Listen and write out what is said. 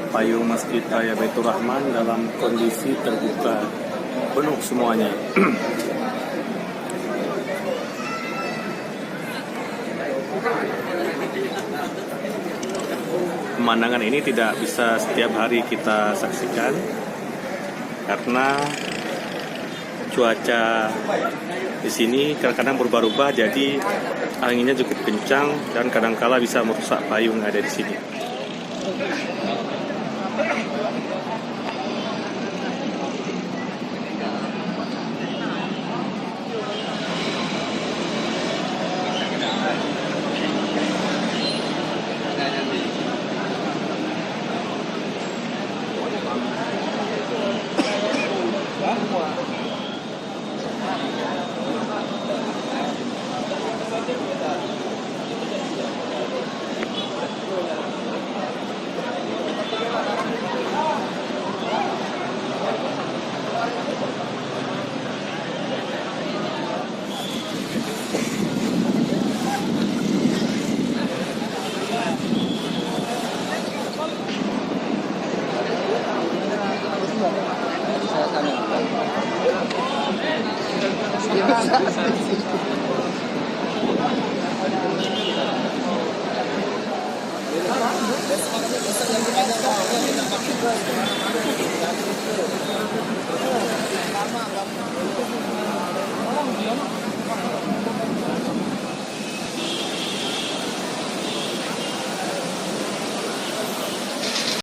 Payung Masjid Raya Baitur Rahman dalam kondisi terbuka penuh semuanya. Pemandangan ini tidak bisa setiap hari kita saksikan karena cuaca di sini kadang-kadang berubah-ubah, jadi anginnya cukup kencang dan kadang-kala bisa merusak payung yang ada di sini.